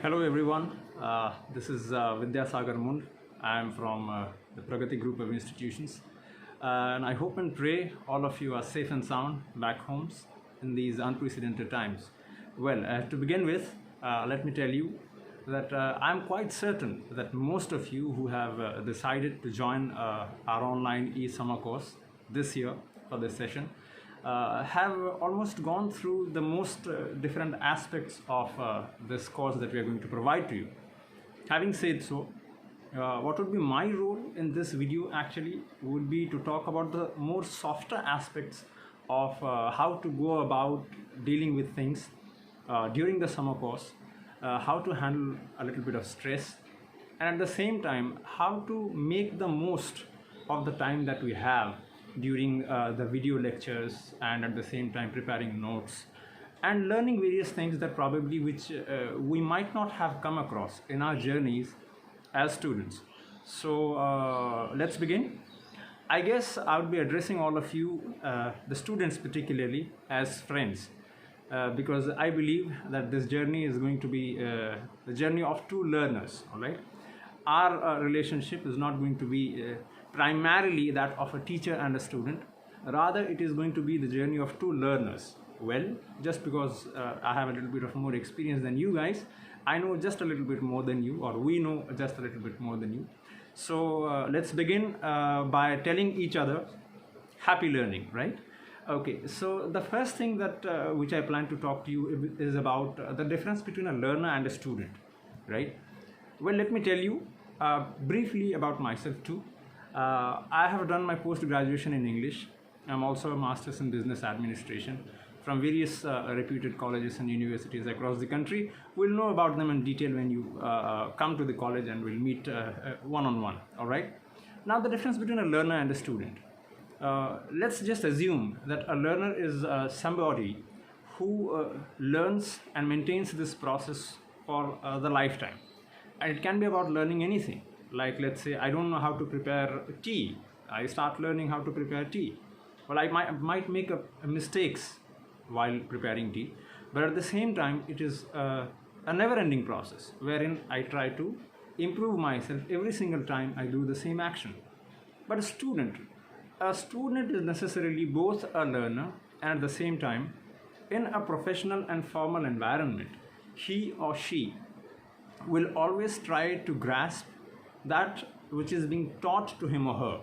Hello everyone, this is Vidyasagar Mund. I am from the Pragati Group of Institutions, and I hope and pray all of you are safe and sound back homes in these unprecedented times. Well, to begin with, let me tell you that I'm quite certain that most of you who have decided to join our online e-summer course this year for this session have almost gone through the most different aspects of this course that we are going to provide to you. Having said so, what would be my role in this video actually would be to talk about the more softer aspects of how to go about dealing with things during the summer course, how to handle a little bit of stress, and at the same time how to make the most of the time that we have during the video lectures, and at the same time preparing notes and learning various things that probably which we might not have come across in our journeys as students. So let's begin. I guess I would be addressing all of you, the students particularly, as friends, because I believe that this journey is going to be the journey of two learners. All right, our relationship is not going to be primarily that of a teacher and a student. Rather, it is going to be the journey of two learners. Well, just because I have a little bit of more experience than you guys, I know just a little bit more than you, or we know just a little bit more than you. So let's begin by telling each other happy learning, right? Okay, so the first thing that which I plan to talk to you is about the difference between a learner and a student, right? Well, let me tell you briefly about myself too. I have done my post-graduation in English. I'm also a master's in business administration from various reputed colleges and universities across the country. We'll know about them in detail when you come to the college, and we'll meet one-on-one, all right? Now, the difference between a learner and a student. Let's just assume that a learner is somebody who learns and maintains this process for the lifetime. And it can be about learning anything. Like, let's say I don't know how to prepare tea. I start learning how to prepare tea. Well, I might make mistakes while preparing tea, but at the same time it is a never-ending process wherein I try to improve myself every single time I do the same action. But a student is necessarily both a learner and at the same time, in a professional and formal environment, he or she will always try to grasp that which is being taught to him or her,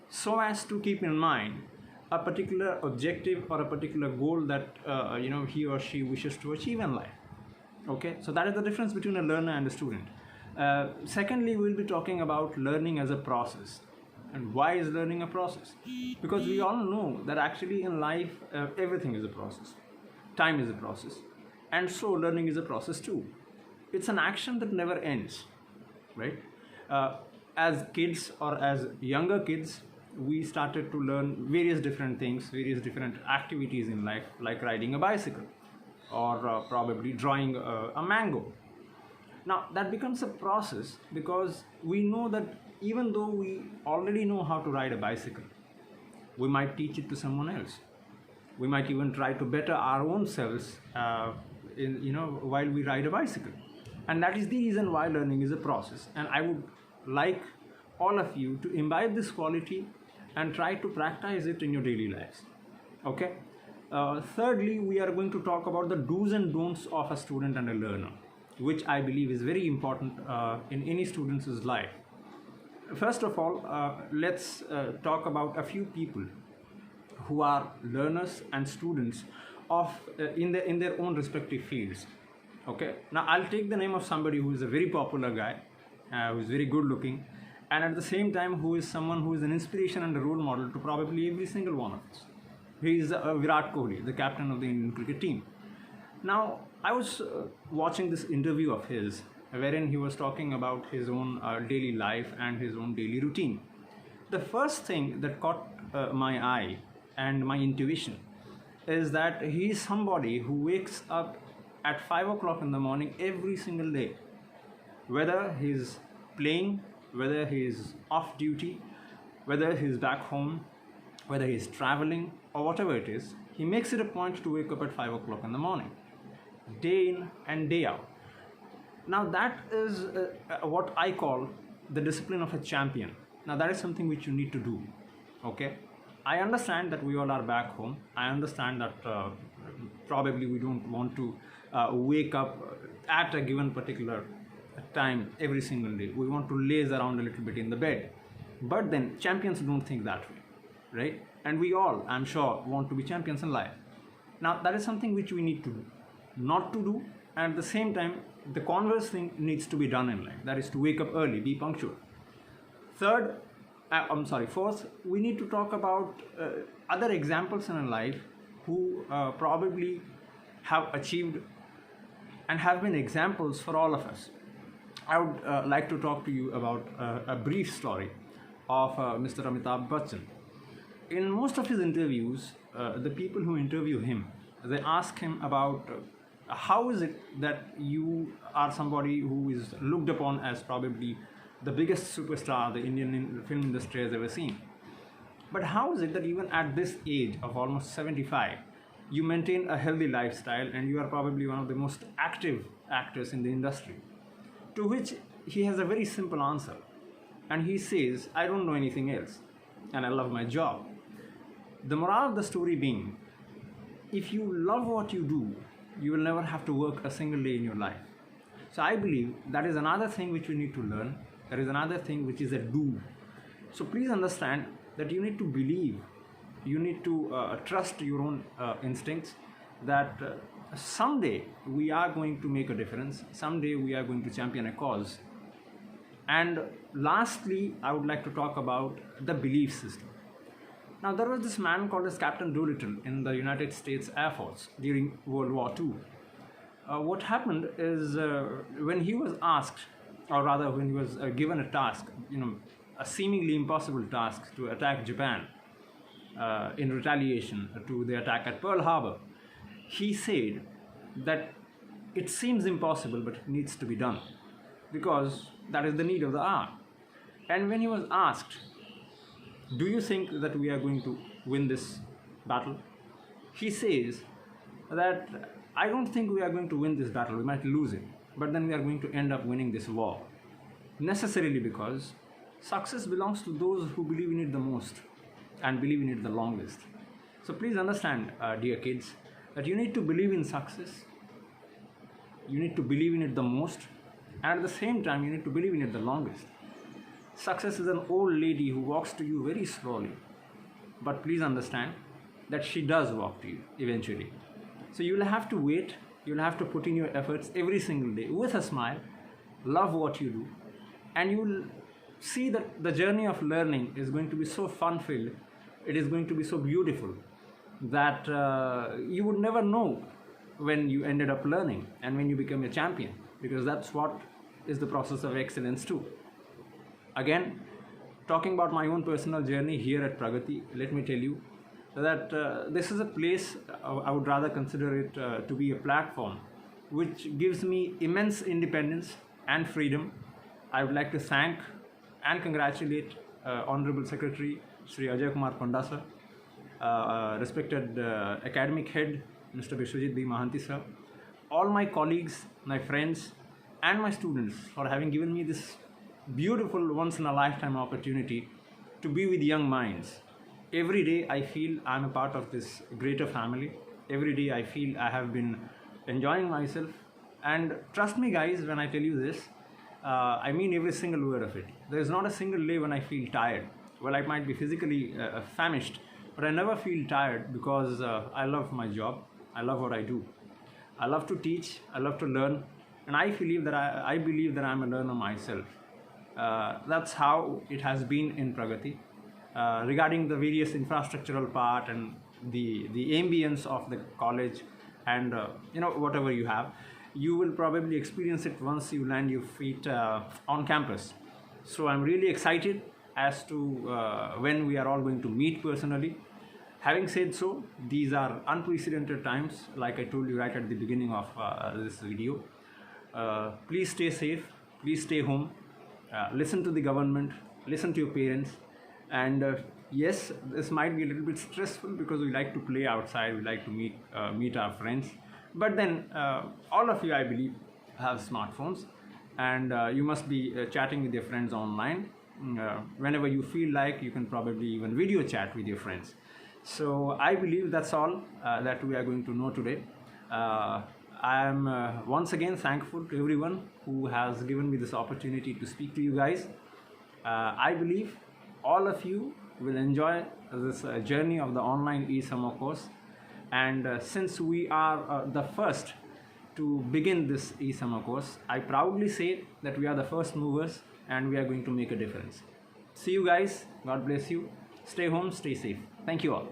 so as to keep in mind a particular objective or a particular goal that he or she wishes to achieve in life. Okay, so that is the difference between a learner and a student. Secondly, we'll be talking about learning as a process. And why is learning a process? Because we all know that actually in life everything is a process. Time is a process, and so learning is a process too. It's an action that never ends, right? As kids or as younger kids, we started to learn various different things, various different activities in life, like riding a bicycle or probably drawing a mango. Now, that becomes a process because we know that even though we already know how to ride a bicycle, we might teach it to someone else. We might even try to better our own selves while we ride a bicycle. And that is the reason why learning is a process. And I would like all of you to imbibe this quality and try to practice it in your daily lives. Okay. Thirdly, we are going to talk about the do's and don'ts of a student and a learner, which I believe is very important in any student's life. First of all, let's talk about a few people who are learners and students of in their own respective fields. Okay, now I'll take the name of somebody who is a very popular guy, who is very good looking, and at the same time who is someone who is an inspiration and a role model to probably every single one of us. He is Virat Kohli, the captain of the Indian cricket team. Now, I was watching this interview of his, wherein he was talking about his own daily life and his own daily routine. The first thing that caught my eye and my intuition is that he is somebody who wakes up at 5 o'clock in the morning every single day. Whether he's playing, whether he's off duty, whether he's back home, whether he's traveling, or whatever it is, he makes it a point to wake up at 5 o'clock in the morning, day in and day out. Now that is what I call the discipline of a champion. Now that is something which you need to do. Okay, I understand that we all are back home. I understand that probably we don't want to wake up at a given particular time every single day. We want to laze around a little bit in the bed. But then champions don't think that way, right? And we all, I'm sure, want to be champions in life. Now that is something which we need to do, not to do, and at the same time, the converse thing needs to be done in life. That is to wake up early, be punctual. Fourth, we need to talk about other examples in life who probably have achieved and have been examples for all of us. I would like to talk to you about a brief story of Mr. Amitabh Bachchan. In most of his interviews, the people who interview him, they ask him about how is it that you are somebody who is looked upon as probably the biggest superstar the Indian film industry has ever seen. But how is it that even at this age of almost 75, you maintain a healthy lifestyle and you are probably one of the most active actors in the industry? To which he has a very simple answer. And he says, I don't know anything else, and I love my job. The moral of the story being, if you love what you do, you will never have to work a single day in your life. So I believe that is another thing which we need to learn. There is another thing which is a do. So please understand that you need to believe, you need to trust your own instincts, that someday we are going to make a difference, someday we are going to champion a cause. And lastly, I would like to talk about the belief system. Now, there was this man called as Captain Doolittle in the United States Air Force during World War II. What happened is when he was asked, or rather when he was given a task, a seemingly impossible task to attack Japan in retaliation to the attack at Pearl Harbor, he said that it seems impossible, but it needs to be done because that is the need of the hour. And when he was asked, do you think that we are going to win this battle? He says that I don't think we are going to win this battle. We might lose it, but then we are going to end up winning this war. Necessarily because success belongs to those who believe in it the most and believe in it the longest. So please understand, dear kids, that you need to believe in success, you need to believe in it the most, and at the same time you need to believe in it the longest. Success is an old lady who walks to you very slowly, but please understand that she does walk to you eventually. So you will have to wait, you will have to put in your efforts every single day with a smile, love what you do, and you will see that the journey of learning is going to be so fun-filled, it is going to be so beautiful that you would never know when you ended up learning and when you become a champion, because that's what is the process of excellence too. Again, talking about my own personal journey here at Pragati, let me tell you that this is a place, I would rather consider it to be a platform which gives me immense independence and freedom. I would like to thank and congratulate Honorable Secretary Sri Ajay Kumar Panda sir, respected academic head Mr. Vishwajit B. Mahanti sir, all my colleagues, my friends and my students for having given me this beautiful once in a lifetime opportunity to be with young minds. Every day I feel I'm a part of this greater family. Every day I feel I have been enjoying myself, and trust me guys when I tell you this, I mean every single word of it. There is not a single day when I feel tired. Well, I might be physically famished, but I never feel tired because I love my job. I love what I do. I love to teach, I love to learn, and I believe that I'm a learner myself. That's how it has been in Pragati. Regarding the various infrastructural part and the ambience of the college and whatever you have, you will probably experience it once you land your feet on campus. So I'm really excited as to when we are all going to meet personally. Having said so, these are unprecedented times, like I told you right at the beginning of this video. Please stay safe, please stay home, listen to the government, listen to your parents, and yes, this might be a little bit stressful because we like to play outside, we like to meet our friends, but then all of you, I believe, have smartphones. and you must be chatting with your friends online. Whenever you feel like, you can probably even video chat with your friends. So I believe that's all that we are going to know today. I am once again thankful to everyone who has given me this opportunity to speak to you guys. I believe all of you will enjoy this journey of the online e-summer course. And since we are the first to begin this e-summer course, I proudly say that we are the first movers and we are going to make a difference. See you guys. God bless you. Stay home, stay safe. Thank you all.